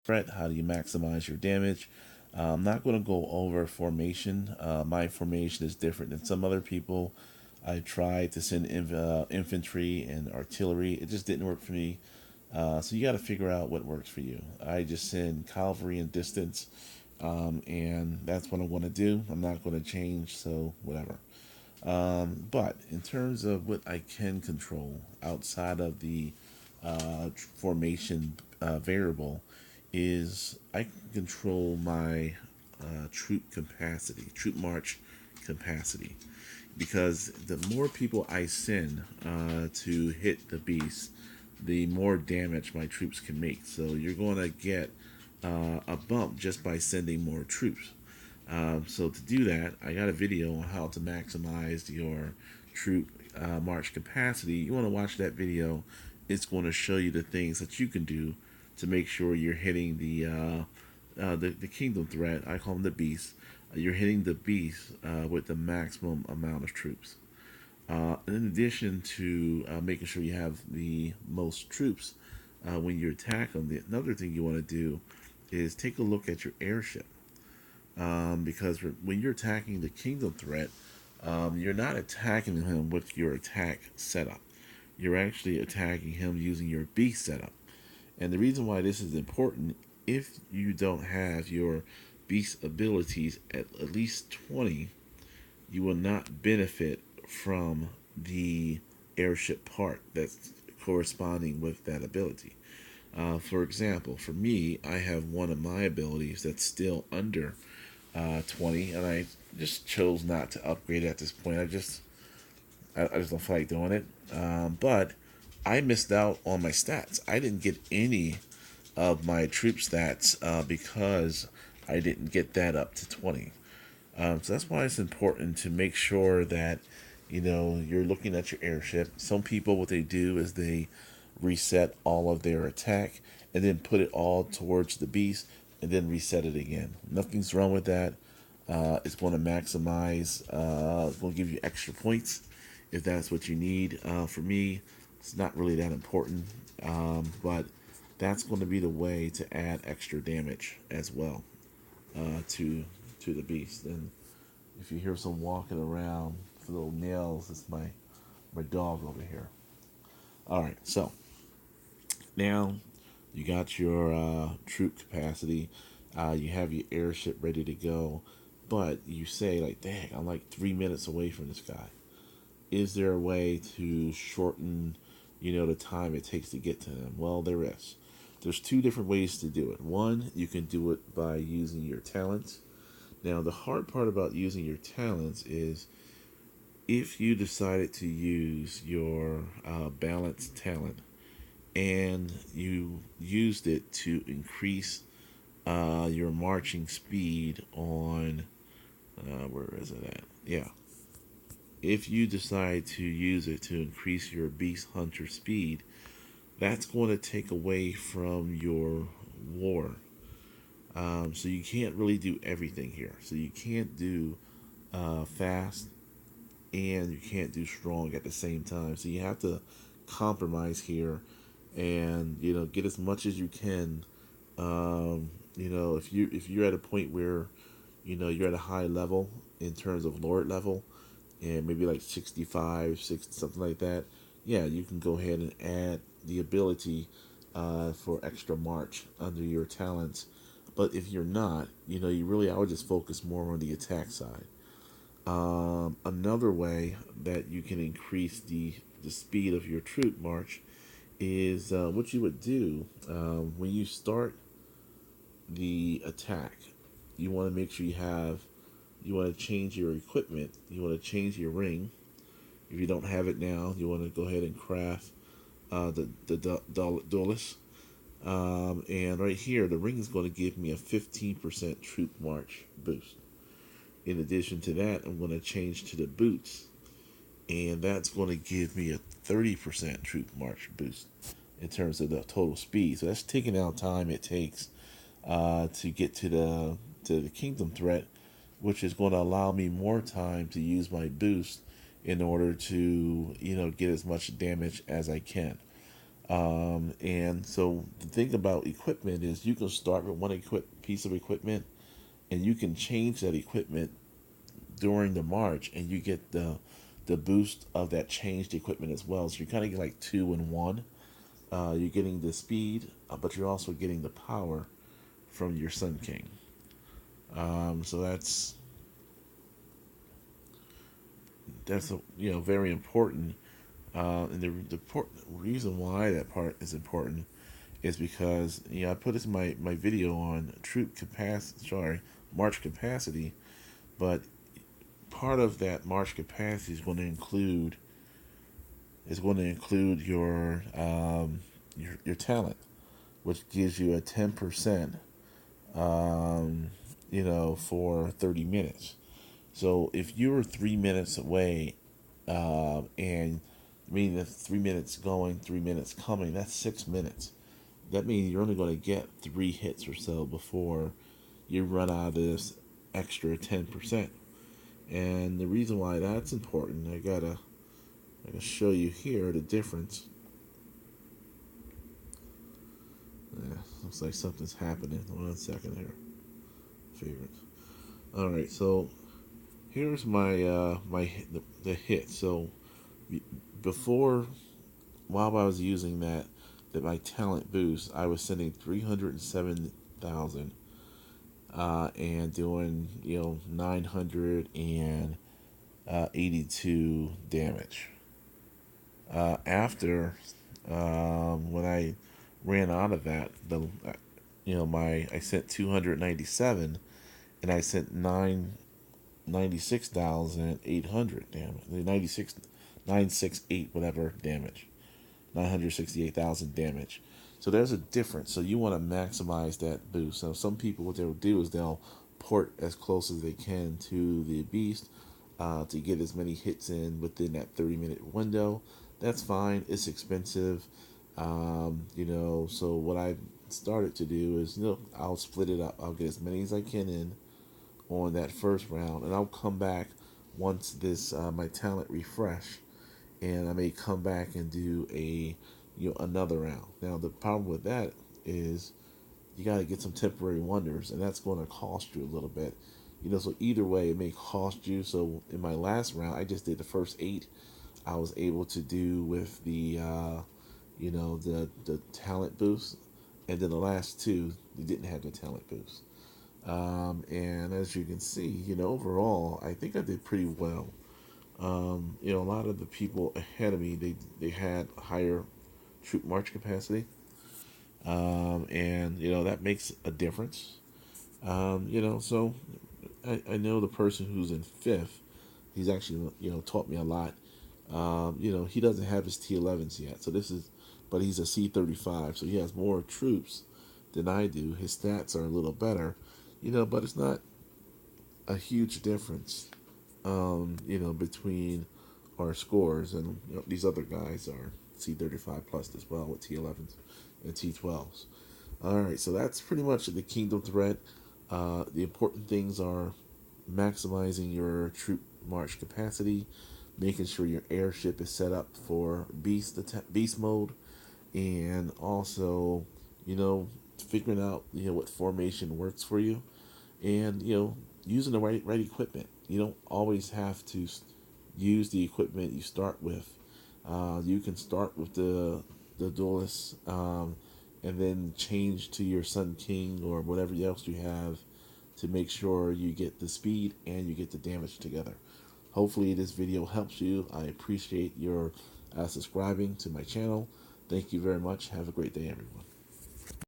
threat. How do you maximize your damage? I'm not going to go over formation. My formation is different than some other people. I tried to send infantry and artillery. It just didn't work for me. So you got to figure out what works for you. I just send cavalry and distance, and that's what I want to do. I'm not going to change, so whatever. But in terms of what I can control outside of the formation variable, is I can control my troop capacity, troop march capacity. Because the more people I send to hit the beast, the more damage my troops can make. So you're going to get a bump just by sending more troops. So to do that, I got a video on how to maximize your troop march capacity. You want to watch that video. It's going to show you the things that you can do to make sure you're hitting the kingdom threat. I call them the beast. You're hitting the beast with the maximum amount of troops. In addition to making sure you have the most troops when you attack them, another thing you want to do is take a look at your airship. Because when you're attacking the kingdom threat, you're not attacking him with your attack setup. You're actually attacking him using your beast setup. And the reason why this is important, if you don't have your beast abilities at least 20, you will not benefit from the airship part that's corresponding with that ability. For example, for me, I have one of my abilities that's still under 20, and I just chose not to upgrade at this point. I just don't feel like doing it. But I missed out on my stats. I didn't get any of my troop stats because I didn't get that up to 20. So that's why it's important to make sure that you're looking at your airship. Some people, what they do is they reset all of their attack and then put it all towards the beast and then reset it again. Nothing's wrong with that. It's going to maximize. It's going to give you extra points if that's what you need. For me, it's not really that important, but that's going to be the way to add extra damage as well to the beast. And if you hear some walking around with little nails, it's my dog over here. All right, so now you got your troop capacity. You have your airship ready to go, but you say like, "Dang, I'm like 3 minutes away from this guy." Is there a way to shorten, the time it takes to get to him? Well, there is. There's two different ways to do it. One, you can do it by using your talents. Now, the hard part about using your talents is if you decided to use your balance talent and you used it to increase your marching speed on, where is it at? Yeah. If you decide to use it to increase your beast hunter speed, that's going to take away from your war. So you can't really do everything here. So you can't do fast and you can't do strong at the same time. So you have to compromise here and get as much as you can. If you're at a point where you're at a high level in terms of lord level and maybe like 65, 60, something like that, yeah, you can go ahead and add the ability for extra march under your talents. But if you're not, I would just focus more on the attack side. Another way that you can increase the speed of your troop march is what you would do when you start the attack. You want to make sure you want to change your equipment. You want to change your ring. If you don't have it now, you want to go ahead and craft the duelist. And right here, the ring is going to give me a 15% troop march boost. In addition to that, I'm going to change to the boots, and that's going to give me a 30% troop march boost in terms of the total speed. So that's taking out time it takes to get to the kingdom threat, which is going to allow me more time to use my boost in order to get as much damage as I can. And so the thing about equipment is you can start with one piece of equipment, and you can change that equipment during the march, and you get the boost of that changed equipment as well. So you kind of get like two in one. You're getting the speed, but you're also getting the power from your Sun King. So that's very important. And the reason why that part is important is because I put this in my video on troop capacity, sorry, march capacity, but part of that march capacity is going to include your talent, which gives you a 10%, for 30 minutes. So if you're 3 minutes away, and meaning that 3 minutes going, 3 minutes coming, that's 6 minutes. That means you're only going to get 3 hits or so before you run out of this extra 10%. And the reason why that's important, I gotta show you here the difference. Yeah, looks like something's happening. 1 second here. Favorites. All right, so here's the hit. So before, while I was using that my talent boost, I was sending 307,000, and doing 982 damage. After, when I ran out of that, I sent 297, and I sent 96,800 damage. 968 whatever damage. 968,000 damage. So there's a difference. So you want to maximize that boost. So some people, what they'll do is they'll port as close as they can to the beast, to get as many hits in within that 30-minute window. That's fine. It's expensive. So what I started to do is, I'll split it up. I'll get as many as I can in on that first round, and I'll come back once this my talent refresh, and I may come back and do another round. Now the problem with that is you got to get some temporary wonders, and that's going to cost you a little bit. So either way, it may cost you. So in my last round, I just did the first 8. I was able to do with the talent boost, and then the last 2 they didn't have the talent boost. And as you can see, overall, I think I did pretty well. A lot of the people ahead of me, they had higher troop march capacity, and that makes a difference. So I know the person who's in 5th. He's actually taught me a lot. He doesn't have his T11s yet, but he's a C35, so he has more troops than I do. His stats are a little better, but it's not a huge difference, between our scores, and these other guys are C35 plus as well with T11s and T12s. All right, so that's pretty much the Kingdom threat. The important things are maximizing your troop march capacity, making sure your airship is set up for beast mode, and also, figuring out what formation works for you, and using the right equipment. You don't always have to use the equipment you start with. You can start with the duelist, and then change to your Sun King or whatever else you have to make sure you get the speed and you get the damage together. Hopefully this video helps you. I appreciate your subscribing to my channel. Thank you very much. Have a great day, everyone.